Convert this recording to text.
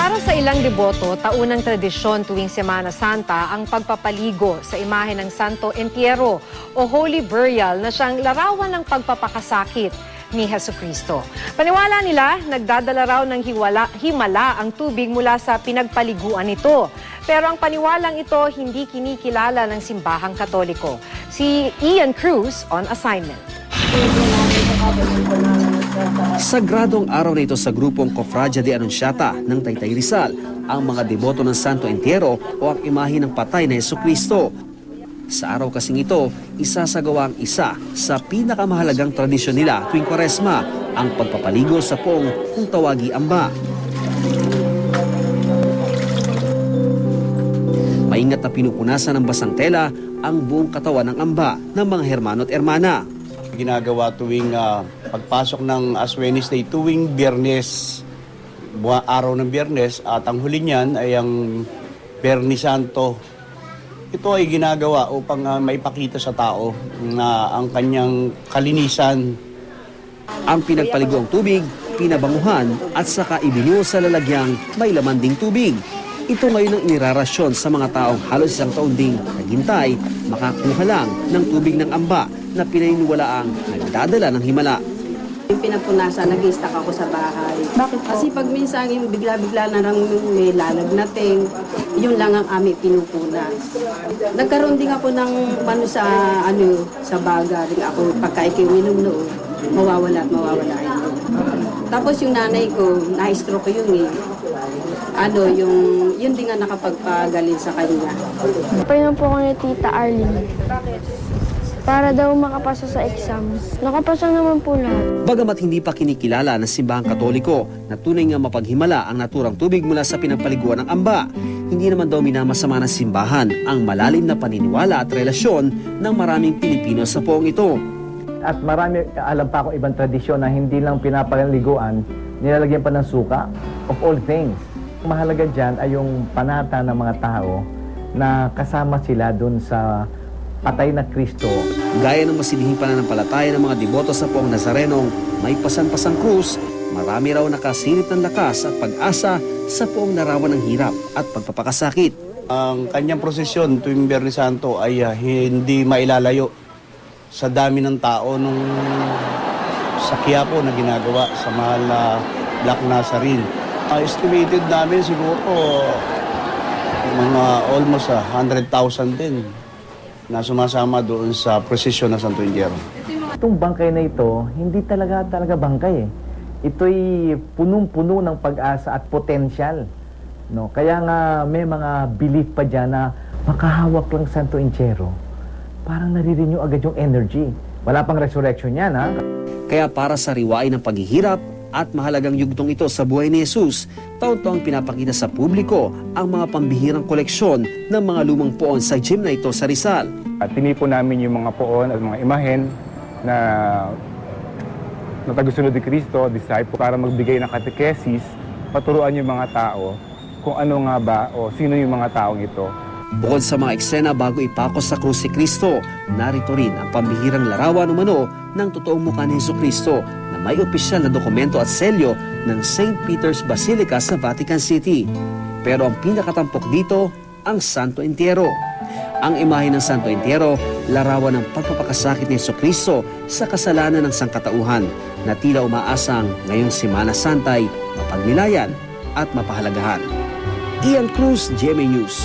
Para sa ilang deboto, taunang tradisyon tuwing Semana Santa ang pagpapaligo sa imahe ng Santo Entierro o Holy Burial na siyang larawan ng pagpapakasakit ni Jesucristo. Paniwala nila, nagdadala raw ng himala ang tubig mula sa pinagpaliguan nito. Pero ang paniwalang ito hindi kinikilala ng simbahang Katoliko. Si Ian Cruz on assignment. Sagradong araw na ito sa grupong Cofradia de Anunciata ng Taytay Rizal, ang mga deboto ng Santo Entierro o ang imahe ng patay na Jesucristo. Sa araw kasing ito, isasagawa ang isa sa pinakamahalagang tradisyon nila tuwing Kwaresma, ang pagpapaligo sa poong kung tawagi amba. Maingat na pinupunasan ng basang tela ang buong katawan ng amba ng mga hermano at ermana. Ginagawa tuwing pagpasok ng Ash Wednesday tuwing Biyernes, araw ng Biyernes, at ang huli niyan ay ang Biyernes Santo. Ito ay ginagawa upang maipakita sa tao na ang kanyang kalinisan. Ang pinagpaliguang tubig, pinabanguhan at saka ibinuo sa lalagyang may laman ding tubig. Ito ngayon ang inirarasyon sa mga taong halos isang taon ding naghintay makakuha lang ng tubig ng amba na pinaniniwalaang nagdadala ng himala. Yung pinapunasan, nag-i-stack ako sa bahay. Bakit po? Kasi pag minsan yung bigla-bigla na lang may lalagnating, yun lang ang aming pinupunas. Nagkaroon din ako ng sa baga rin ako pagka ikiwinom noon, mawawala yun. Tapos yung nanay ko, na-stroke yun eh. Yun din nga nakapagpagaling sa kanya. Painom po ako ni Tita Arlene. Para daw makapasa sa exams. Nakapasa naman po lahat. Bagamat hindi pa kinikilala ng simbahang Katoliko na tunay nga mapaghimala ang naturang tubig mula sa pinagpaliguan ng amba, hindi naman daw minamasama ng simbahan ang malalim na paniniwala at relasyon ng maraming Pilipino sa poong ito. At marami, alam pa akong ibang tradisyon na hindi lang pinapaliguan, nilalagyan pa ng suka, of all things. Mahalaga dyan ay yung panata ng mga tao na kasama sila dun sa patay na Kristo. Gaya ng masidihing pananampalataya ng mga deboto sa poong Nazarenong may pasan-pasang krus, marami raw nakasilip ng lakas at pag-asa sa poong narawan ng hirap at pagpapakasakit. Ang kanyang prosesyon tuwing Biyernes Santo ay hindi mailalayo sa dami ng tao nung sa Quiapo na ginagawa sa mahal na Black Nazarene. Estimated namin siguro mga almost 100,000 din na sumasama doon sa prosesyon ng Santo Entierro. Itong bangkay na ito, hindi talaga bangkay eh. Ito'y punong-puno ng pag-asa at potensyal. No? Kaya nga may mga belief pa dyan na makahawak lang Santo Entierro. Parang nare-renew agad yung energy. Wala pang resurrection yan, ha? Kaya para sa riwain ng paghihirap at mahalagang yugtong ito sa buhay ni Jesus, taon-taong pinapakita sa publiko ang mga pambihirang koleksyon ng mga lumang poon sa gym na ito sa Rizal. At tinipon namin yung mga poon at mga imahen na tagusunod ni Cristo, disciple, para magbigay ng katekesis, paturuan yung mga tao kung ano nga ba o sino yung mga taong ito. Bukod sa mga eksena bago ipakos sa krus si Kristo, narito rin ang pambihirang larawan umano ng totoong mukha ni Jesucristo na may opisyal na dokumento at selyo ng St. Peter's Basilica sa Vatican City. Pero ang pinakatampok dito, ang Santo Entierro. Ang imahe ng Santo Entierro, larawan ng pagpapakasakit ni Jesucristo sa kasalanan ng sangkatauhan na tila umaasang ngayong Semana Santa'y mapagnilayan at mapahalagahan. Ian Cruz, GMA News.